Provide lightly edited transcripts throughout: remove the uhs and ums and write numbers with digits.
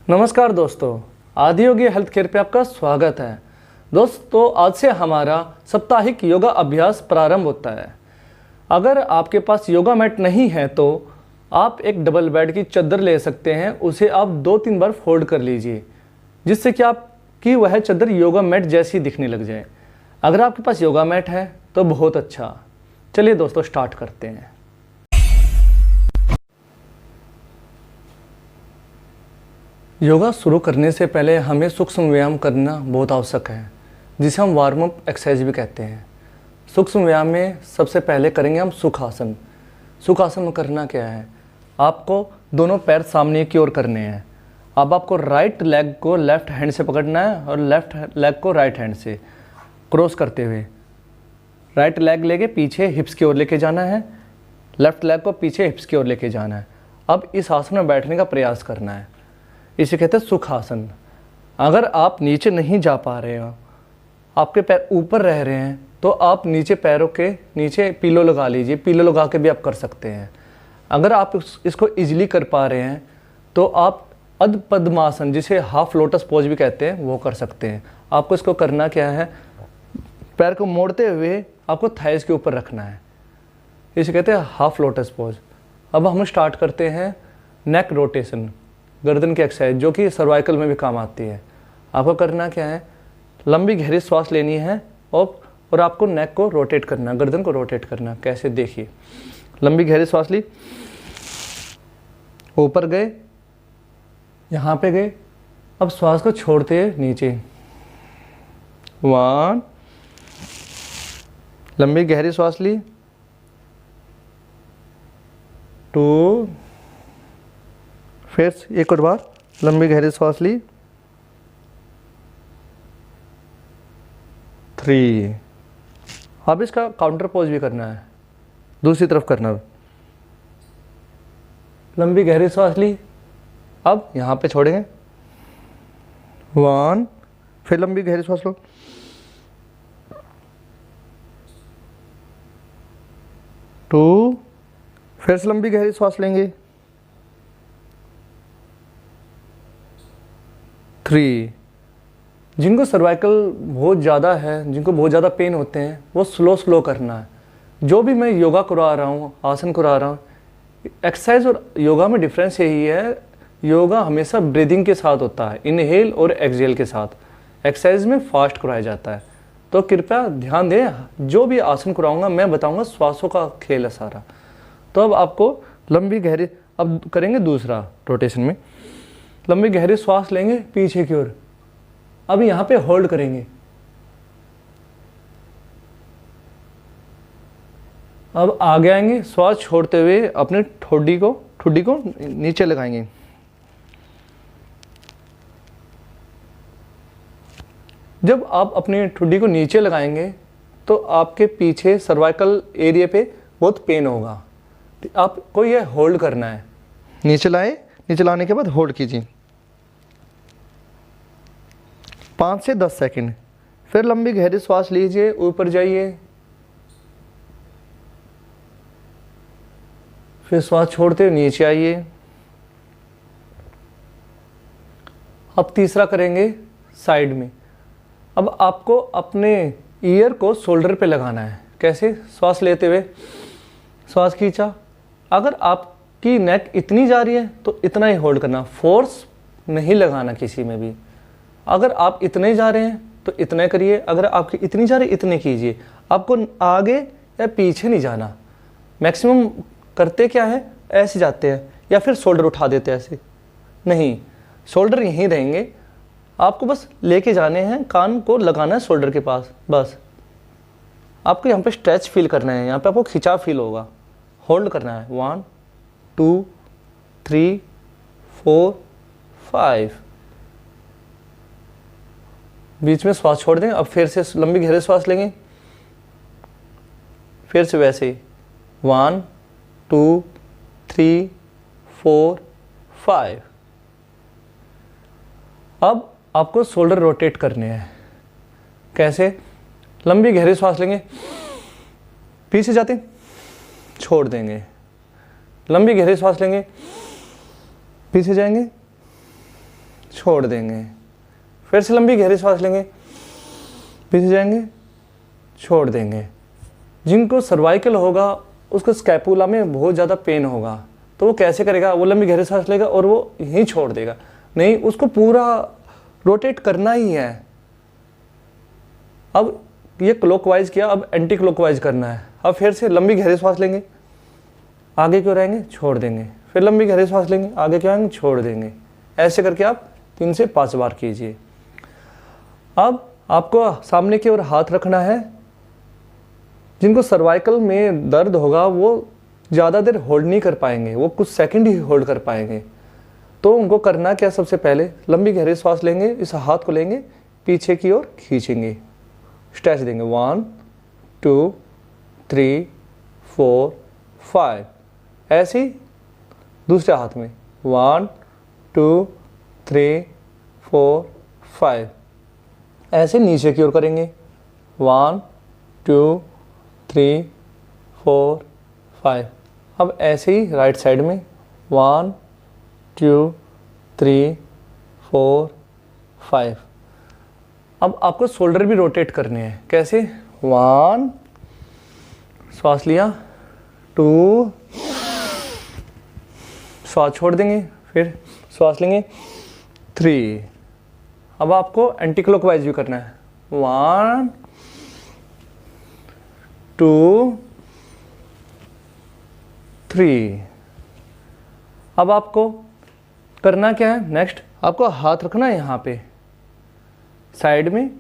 नमस्कार दोस्तों, आदि योगी हेल्थ केयर पे आपका स्वागत है। दोस्तों, आज से हमारा साप्ताहिक योगा अभ्यास प्रारंभ होता है। अगर आपके पास योगा मैट नहीं है तो आप एक डबल बेड की चादर ले सकते हैं, उसे आप 2-3 बार फोल्ड कर लीजिए, जिससे कि आपकी वह चादर योगा मैट जैसी दिखने लग जाए। अगर आपके पास योगा मैट है तो बहुत अच्छा। चलिए दोस्तों, स्टार्ट करते हैं। योगा शुरू करने से पहले हमें सूक्ष्म व्यायाम करना बहुत आवश्यक है, जिसे हम वार्म अप एक्सरसाइज भी कहते हैं। सूक्ष्म व्यायाम में सबसे पहले करेंगे हम सुखासन। सुखासन में करना क्या है, आपको दोनों पैर सामने की ओर करने हैं। अब आपको राइट लेग को लेफ्ट हैंड से पकड़ना है और लेफ्ट लेग को राइट हैंड से क्रॉस करते हुए राइट लेग लेके पीछे हिप्स की ओर लेके जाना है, लेफ्ट लेग को पीछे हिप्स की ओर लेके जाना है। अब इस आसन में बैठने का प्रयास करना है, इसे कहते हैं सुखासन। अगर आप नीचे नहीं जा पा रहे हो, आपके पैर ऊपर रह रहे हैं, तो आप नीचे पैरों के नीचे पिलो लगा लीजिए। पिलो लगा के भी आप कर सकते हैं। अगर आप इसको इजीली कर पा रहे हैं तो आप अध पद्मासन, जिसे हाफ लोटस पोज भी कहते हैं, वो कर सकते हैं। आपको इसको करना क्या है, पैर को मोड़ते हुए आपको थाइस के ऊपर रखना है, इसे कहते हैं हाफ लोटस पोज। अब हम स्टार्ट करते हैं नेक रोटेशन, गर्दन की एक्सरसाइज, जो कि सर्वाइकल में भी काम आती है। आपको करना क्या है, लंबी गहरी सांस लेनी है और आपको नेक को रोटेट करना, गर्दन को रोटेट करना। कैसे, देखिए, लंबी गहरी सांस ली, ऊपर गए, यहाँ पे गए, अब श्वास को छोड़ते हैं नीचे। 1, लंबी गहरी सांस ली, 2, फिर एक और बार लंबी गहरी सांस ली, 3। अब इसका काउंटर पोज भी करना है, दूसरी तरफ करना है। लंबी गहरी सांस ली, अब यहाँ पे छोड़ेंगे, 1, फिर लंबी गहरी सांस लो, 2, फिर से लंबी गहरी सांस लेंगे, 3। जिनको सर्वाइकल बहुत ज़्यादा है, जिनको बहुत ज़्यादा पेन होते हैं, वो स्लो करना है। जो भी मैं योगा करवा रहा हूँ, आसन करवा रहा हूँ, एक्सरसाइज और योगा में डिफरेंस यही है, योगा हमेशा ब्रीदिंग के साथ होता है, इनहेल और एक्सहेल के साथ। एक्सरसाइज में फास्ट कराया जाता है। तो कृपया ध्यान दें, जो भी आसन कराऊंगा मैं बताऊंगा, श्वासों का खेल है सारा। तो अब आपको लंबी गहरी, अब करेंगे दूसरा रोटेशन में, लंबी गहरी सांस लेंगे पीछे की ओर। अब यहाँ पे होल्ड करेंगे। अब आगे आएंगे, श्वास छोड़ते हुए अपने ठोडी को नीचे लगाएंगे। जब आप अपनी ठुड्डी को नीचे लगाएंगे तो आपके पीछे सर्वाइकल एरिया पे बहुत पेन होगा। आपको यह होल्ड करना है। नीचे लाए, नीचे लाने के बाद होल्ड कीजिए 5 से 10 सेकंड। फिर लंबी गहरी सांस लीजिए, ऊपर जाइए, फिर श्वास छोड़ते हुए नीचे आइए। अब तीसरा करेंगे साइड में। अब आपको अपने ईयर को शोल्डर पे लगाना है। कैसे, श्वास लेते हुए श्वास खींचा। अगर आपकी नेक इतनी जा रही है तो इतना ही होल्ड करना, फोर्स नहीं लगाना किसी में भी। अगर आप इतने जा रहे हैं तो इतने करिए, अगर आपकी इतनी जा रही है इतने कीजिए। आपको आगे या पीछे नहीं जाना। मैक्सिमम करते क्या है, ऐसे जाते हैं या फिर शोल्डर उठा देते हैं, ऐसे नहीं, शोल्डर यहीं रहेंगे। आपको बस लेके जाने हैं, कान को लगाना है शोल्डर के पास, बस। आपको यहाँ पे स्ट्रेच फील करना है, यहाँ पे आपको खिंचाव फील होगा। होल्ड करना है 1, 2, 3, 4, 5। बीच में श्वास छोड़ दें। अब फिर से लंबी गहरी श्वास लेंगे, फिर से वैसे ही 1, 2, 3, 4, 5। अब आपको शोल्डर रोटेट करने हैं। कैसे, लंबी गहरी सांस लेंगे, पीछे जाते छोड़ देंगे, लंबी गहरी सांस लेंगे, पीछे जाएंगे, छोड़ देंगे। फिर से लंबी गहरी सांस लेंगे, पीछे जाएंगे, छोड़ देंगे। जिनको सर्वाइकल होगा उसको स्कैपुला में बहुत ज़्यादा पेन होगा, तो वो कैसे करेगा? वो लंबी गहरी सांस लेगा और वो यहीं छोड़ देगा। नहीं, उसको पूरा रोटेट करना ही है। अब ये क्लॉकवाइज किया, अब एंटी क्लॉकवाइज करना है। अब फिर से लंबी गहरी सांस लेंगे, आगे क्यों रहेंगे, छोड़ देंगे। फिर लंबी गहरी सांस लेंगे, आगे क्यों आएंगे, छोड़ देंगे। ऐसे करके आप 3 से 5 बार कीजिए। अब आपको सामने की ओर हाथ रखना है। जिनको सर्वाइकल में दर्द होगा वो ज़्यादा देर होल्ड नहीं कर पाएंगे, वो कुछ सेकंड ही होल्ड कर पाएंगे। तो उनको करना क्या, सबसे पहले लंबी गहरी सांस लेंगे, इस हाथ को लेंगे, पीछे की ओर खींचेंगे, स्ट्रेच देंगे 1 2 3 4 5। ऐसे ही दूसरे हाथ में 1 2 3 4 5। ऐसे नीचे की ओर करेंगे 1 2 3 4 5। अब ऐसे ही राइट साइड में 1 2 3 4 5। अब आपको शोल्डर भी रोटेट करने हैं। कैसे? 1, श्वास लिया, 2, श्वास छोड़ देंगे, फिर श्वास लेंगे, 3। अब आपको एंटी क्लॉकवाइज भी करना है। 1 2 3। अब आपको करना क्या है? नेक्स्ट आपको हाथ रखना है यहाँ पे साइड में,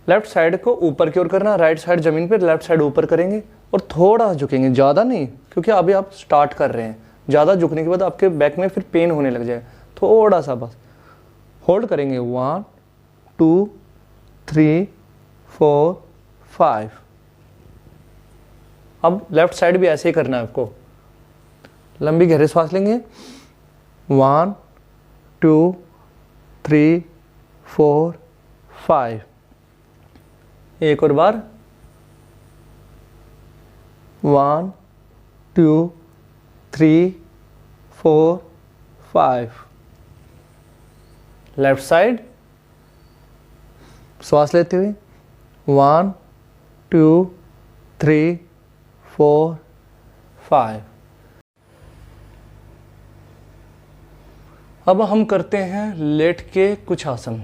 लेफ्ट साइड को ऊपर की ओर करना, राइट साइड जमीन पे, लेफ्ट साइड ऊपर करेंगे और थोड़ा झुकेंगे, ज़्यादा नहीं, क्योंकि अभी आप स्टार्ट कर रहे हैं। ज़्यादा झुकने के बाद आपके बैक में फिर पेन होने लग जाए। थोड़ा सा बस होल्ड करेंगे 1 2 3 4 5। अब लेफ्ट साइड भी ऐसे ही करना है आपको। लंबी गहरी सांस लेंगे 1 2 3 4 5। एक और बार 1 2 3 4 5। लेफ्ट साइड श्वास लेते हुए 1 2 3 4 5। अब हम करते हैं लेट के कुछ आसन।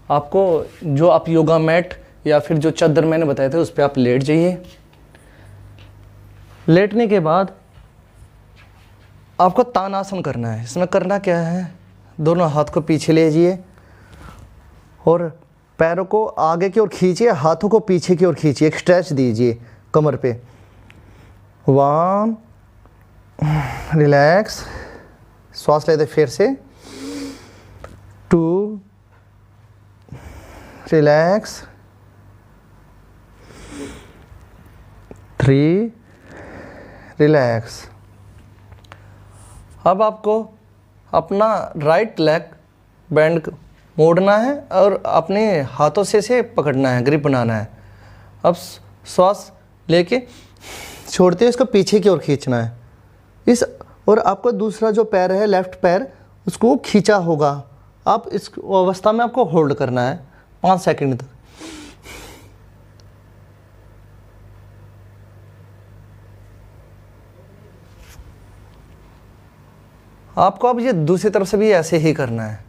आपको जो आप योगा मैट या फिर जो चादर मैंने बताए थे उस पर आप लेट जाइए। लेटने के बाद आपको तानासन करना है। इसमें करना क्या है? दोनों हाथ को पीछे ले जाइए और पैरों को आगे की ओर खींचिए, हाथों को पीछे की ओर खींचिए, एक स्ट्रेच दीजिए कमर पे। 1, रिलैक्स, श्वास लेते फिर से, 2, रिलैक्स, 3, रिलैक्स। अब आपको अपना राइट लेग बैंड मोड़ना है और अपने हाथों से पकड़ना है, ग्रिप बनाना है। अब श्वास लेके छोड़ते इसको पीछे की ओर खींचना है इस, और आपको दूसरा जो पैर है लेफ्ट पैर उसको खींचा होगा। आप इस अवस्था में आपको होल्ड करना है 5 सेकंड तक। आपको अब ये दूसरी तरफ से भी ऐसे ही करना है।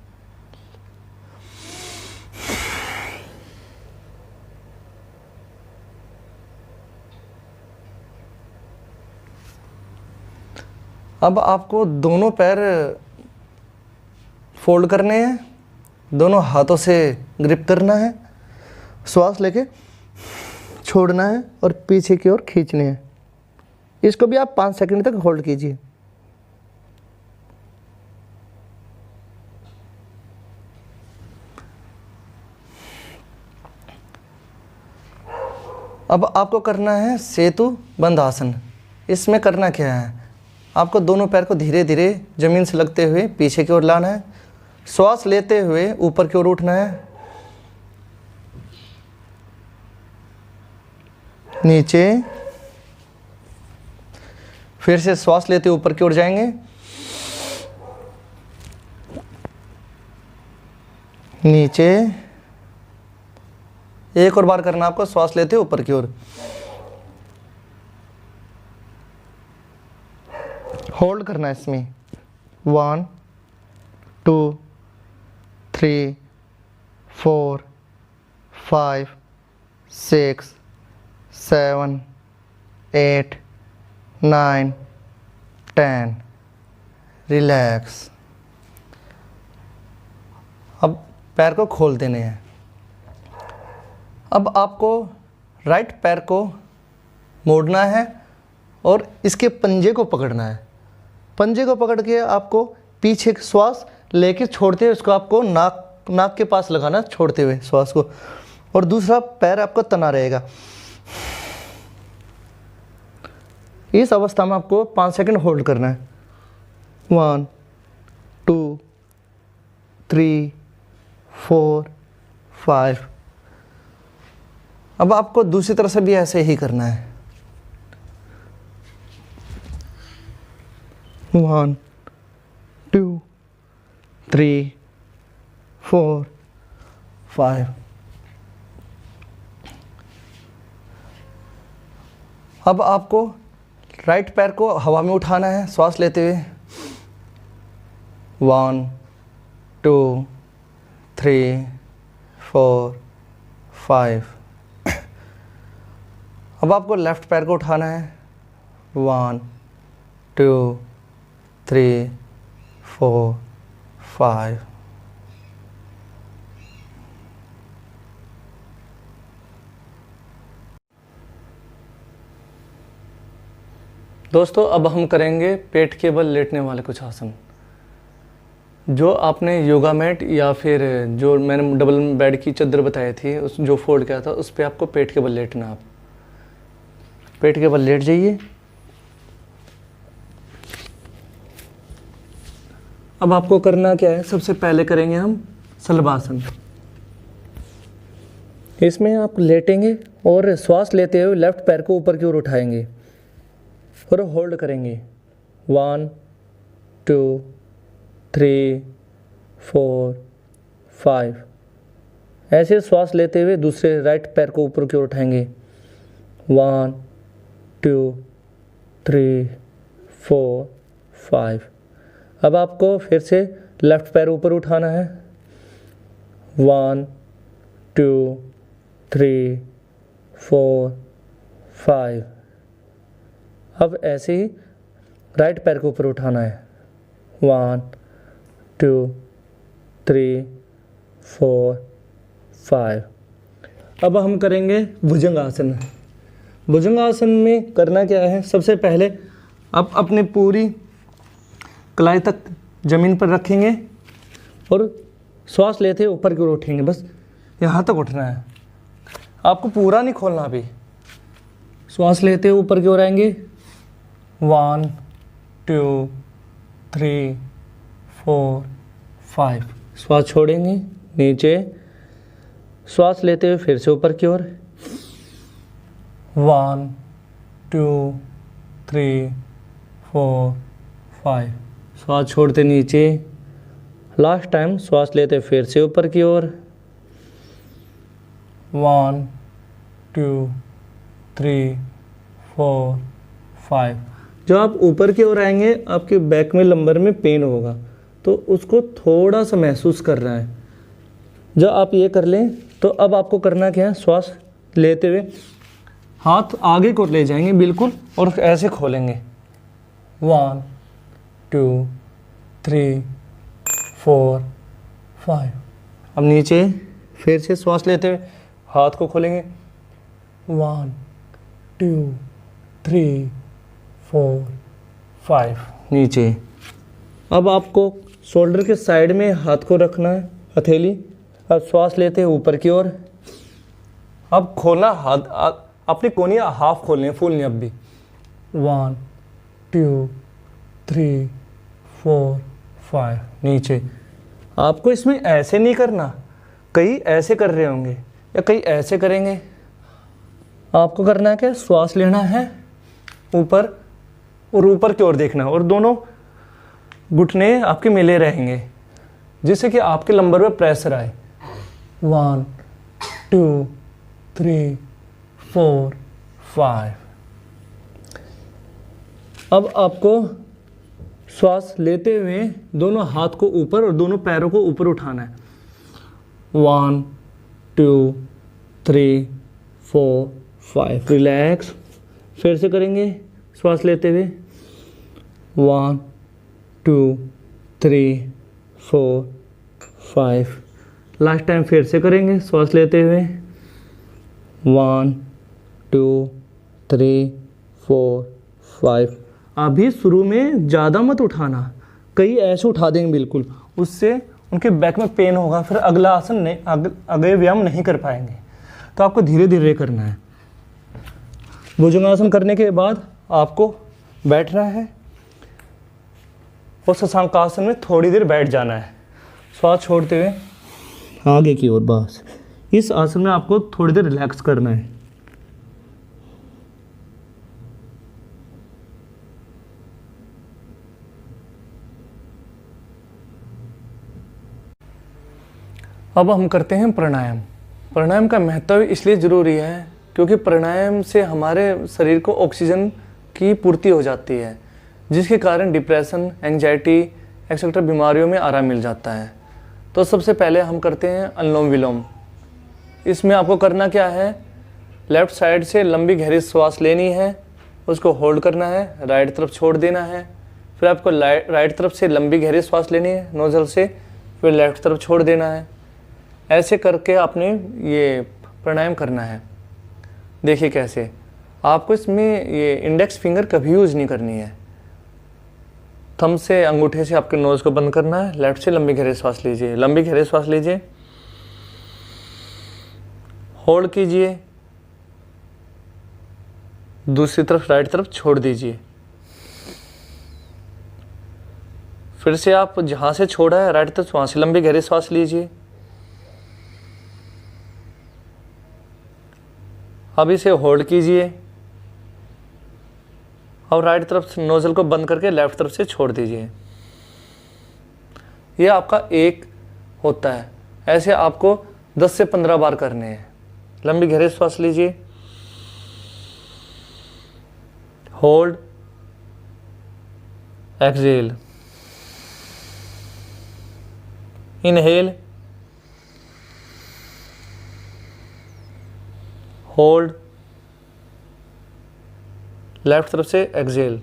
अब आपको दोनों पैर फोल्ड करने हैं, दोनों हाथों से ग्रिप करना है, श्वास लेके छोड़ना है और पीछे की ओर खींचने हैं। इसको भी आप 5 सेकंड तक होल्ड कीजिए। अब आपको करना है सेतु बंद आसन। इसमें करना क्या है? आपको दोनों पैर को धीरे धीरे ज़मीन से लगते हुए पीछे की ओर लाना है, श्वास लेते हुए ऊपर की ओर उठना है, नीचे, फिर से श्वास लेते ऊपर की ओर जाएंगे, नीचे। एक और बार करना आपको, श्वास लेते हुए ऊपर की ओर, होल्ड करना है इसमें। 1 2 3 4 5 6 7 8 9 10। रिलैक्स। अब पैर को खोल देने हैं। अब आपको राइट पैर को मोड़ना है और इसके पंजे को पकड़ना है। पंजे को पकड़ के आपको पीछे श्वास लेके छोड़ते हुए इसको आपको नाक के पास लगाना, छोड़ते हुए श्वास को, और दूसरा पैर आपका तना रहेगा। इस अवस्था में आपको 5 सेकंड होल्ड करना है। 1 2 3 4 5। अब आपको दूसरी तरफ से भी ऐसे ही करना है। 1 2 3 4 5। अब आपको राइट पैर को हवा में उठाना है श्वास लेते हुए। 1 2 3 4 5। अब आपको लेफ्ट पैर को उठाना है। 1 2 3 4 5। दोस्तों, अब हम करेंगे पेट के बल लेटने वाले कुछ आसन। जो आपने योगा मैट या फिर जो मैंने डबल बेड की चादर बताई थी, उस जो फोल्ड किया था, उस पर आपको पेट के बल लेटना। आप पेट के बल लेट जाइए। अब आपको करना क्या है, सबसे पहले करेंगे हम शलभासन। इसमें आप लेटेंगे और श्वास लेते हुए लेफ्ट पैर को ऊपर की ओर उठाएंगे और होल्ड करेंगे। 1 2 3 4 5। ऐसे श्वास लेते हुए दूसरे राइट पैर को ऊपर की ओर उठाएंगे। 1 2 3 4 5। अब आपको फिर से लेफ्ट पैर ऊपर उठाना है। 1 2 3 4 5। अब ऐसे ही राइट पैर को ऊपर उठाना है। 1 2 3 4 5। अब हम करेंगे भुजंगासन। भुजंगासन में करना क्या है, सबसे पहले आप अपनी पूरी कलाई तक ज़मीन पर रखेंगे और श्वास लेते हुए ऊपर की ओर उठेंगे। बस यहाँ तक उठना है, आपको पूरा नहीं खोलना। अभी श्वास लेते हुए ऊपर की ओर आएंगे। 1 2 3 4 5। श्वास छोड़ेंगे नीचे, श्वास लेते हुए फिर से ऊपर की ओर। 1 2 3 4 5। श्वास छोड़ते नीचे, लास्ट टाइम श्वास लेते फिर से ऊपर की ओर। 1 2 3 4 5। जब आप ऊपर की ओर आएंगे आपके बैक में लंबर में पेन होगा, तो उसको थोड़ा सा महसूस कर रहा है। जब आप ये कर लें तो अब आपको करना क्या है, श्वास लेते हुए हाथ आगे को ले जाएंगे बिल्कुल और ऐसे खोलेंगे। 1 2 3 4 5। अब नीचे फिर से श्वास लेते हुए हाथ को खोलेंगे। 1 2 3 4 5। नीचे। अब आपको शोल्डर के साइड में हाथ को रखना है, हथेली। अब श्वास लेते हैं ऊपर की ओर। अब खोलना हाथ, अपनी कोहनियाँ हाफ खोलनी है, फुल नहीं। अब भी 1 2 3 4 5। नीचे। आपको इसमें ऐसे नहीं करना, कई ऐसे कर रहे होंगे या कई ऐसे करेंगे। आपको करना है क्या, श्वास लेना है ऊपर और ऊपर की ओर देखना, और दोनों घुटने आपके मिले रहेंगे जिससे कि आपके लंबर में प्रेशर आए। 1 2 3 4 5। अब आपको श्वास लेते हुए दोनों हाथ को ऊपर और दोनों पैरों को ऊपर उठाना है। 1 2 3 4 5। रिलैक्स। फिर से करेंगे श्वास लेते हुए 1 2 3 4 5। लास्ट टाइम फिर से करेंगे श्वास लेते हुए 1 2 3 4 5। अभी शुरू में ज़्यादा मत उठाना, कई ऐसे उठा देंगे बिल्कुल, उससे उनके बैक में पेन होगा, फिर अगला आसन नहीं, अगले व्यायाम नहीं कर पाएंगे। तो आपको धीरे धीरे करना है। भुजंगासन करने के बाद आपको बैठना है और शशांकासन में थोड़ी देर बैठ जाना है, श्वास छोड़ते हुए आगे की ओर। बस इस आसन में आपको थोड़ी देर रिलैक्स करना है। अब हम करते हैं प्राणायाम। प्राणायाम का महत्व इसलिए ज़रूरी है क्योंकि प्राणायाम से हमारे शरीर को ऑक्सीजन की पूर्ति हो जाती है, जिसके कारण डिप्रेशन, एंजाइटी एक्सेट्रा बीमारियों में आराम मिल जाता है। तो सबसे पहले हम करते हैं अनुलोम विलोम। इसमें आपको करना क्या है, लेफ़्ट साइड से लंबी गहरी श्वास लेनी है, उसको होल्ड करना है, राइट तरफ छोड़ देना है। फिर आपको राइट तरफ से लंबी गहरी श्वास लेनी है नोजल से, फिर लेफ़्ट तरफ छोड़ देना है। ऐसे करके आपने ये प्राणायाम करना है। देखिए कैसे, आपको इसमें ये इंडेक्स फिंगर कभी यूज़ नहीं करनी है। थंब से, अंगूठे से आपके नोज़ को बंद करना है। लेफ्ट से लंबी गहरी श्वास लीजिए, लंबी गहरी श्वास लीजिए, होल्ड कीजिए, दूसरी तरफ राइट तरफ छोड़ दीजिए। फिर से आप जहाँ से छोड़ा है राइट तरफ, वहाँ से लंबी गहरी श्वास लीजिए। अब इसे होल्ड कीजिए और राइट तरफ नोजल को बंद करके लेफ्ट तरफ से छोड़ दीजिए। यह आपका एक होता है। ऐसे आपको 10 से 15 बार करने हैं। लंबी गहरी श्वास लीजिए, hold, exhale, inhale, hold, left तरफ से एक्सहेल,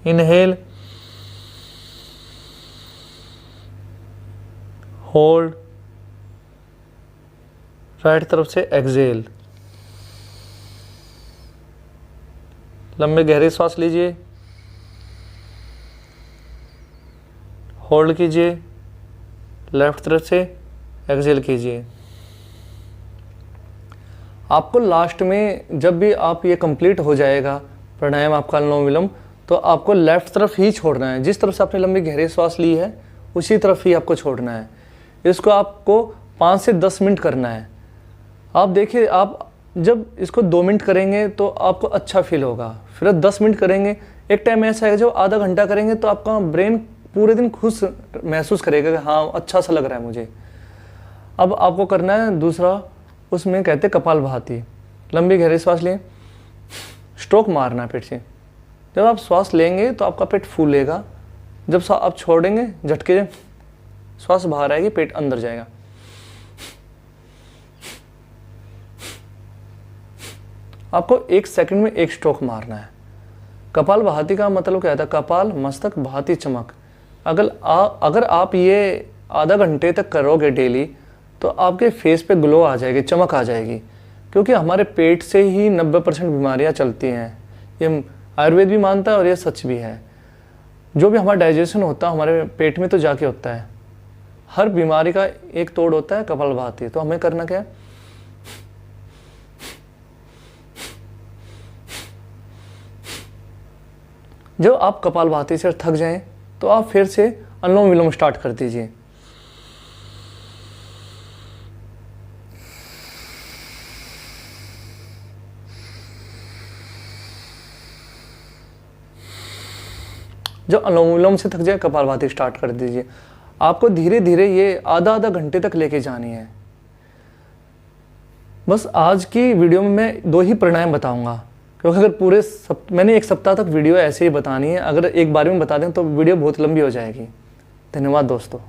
इनहेल, होल्ड, राइट तरफ से एक्सहेल। लंबे गहरी श्वास लीजिए, होल्ड कीजिए, लेफ्ट तरफ से एक्सहेल कीजिए। आपको लास्ट में जब भी आप ये कंप्लीट हो जाएगा प्राणायाम आपका अनुलोम विलोम, तो आपको लेफ्ट तरफ ही छोड़ना है। जिस तरफ से आपने लंबी गहरी श्वास ली है उसी तरफ ही आपको छोड़ना है। इसको आपको 5 से 10 मिनट करना है। आप देखिए, आप जब इसको 2 मिनट करेंगे तो आपको अच्छा फील होगा, फिर 10 मिनट करेंगे। एक टाइम ऐसा है जब आधा घंटा करेंगे तो आपका ब्रेन पूरे दिन खुश महसूस करेगा कि हाँ अच्छा सा लग रहा है मुझे। अब आपको करना है दूसरा, उसमें कहते हैं कपालभाति। लंबी गहरी श्वास लें, स्ट्रोक मारना है पेट से। जब आप श्वास लेंगे तो आपका पेट फूलेगा, जब आप छोड़ेंगे झटके श्वास बाहर आएगी, पेट अंदर जाएगा। आपको 1 सेकंड में 1 स्ट्रोक मारना है। कपालभाति का मतलब क्या था, कपाल मस्तक भाति चमक। अगर आप ये आधा घंटे तक करोगे डेली तो आपके फेस पे ग्लो आ जाएगी, चमक आ जाएगी। क्योंकि हमारे पेट से ही 90% बीमारियां चलती हैं। ये आयुर्वेद भी मानता है और ये सच भी है। जो भी हमारा डाइजेशन होता है हमारे पेट में तो जाके होता है। हर बीमारी का एक तोड़ होता है कपालभाति। तो हमें करना क्या है, जब आप कपालभाति से थक जाएं तो आप फिर से अनुलोम विलोम स्टार्ट कर दीजिए। जब अनुलोम विलोम से थक जाए कपालभाति स्टार्ट कर दीजिए। आपको धीरे धीरे ये आधा आधा घंटे तक लेके जानी है। बस आज की वीडियो में मैं 2 ही प्राणायाम बताऊंगा, क्योंकि अगर मैंने 1 सप्ताह तक वीडियो ऐसे ही बतानी है, अगर एक बार में बता दें तो वीडियो बहुत लंबी हो जाएगी। धन्यवाद दोस्तों।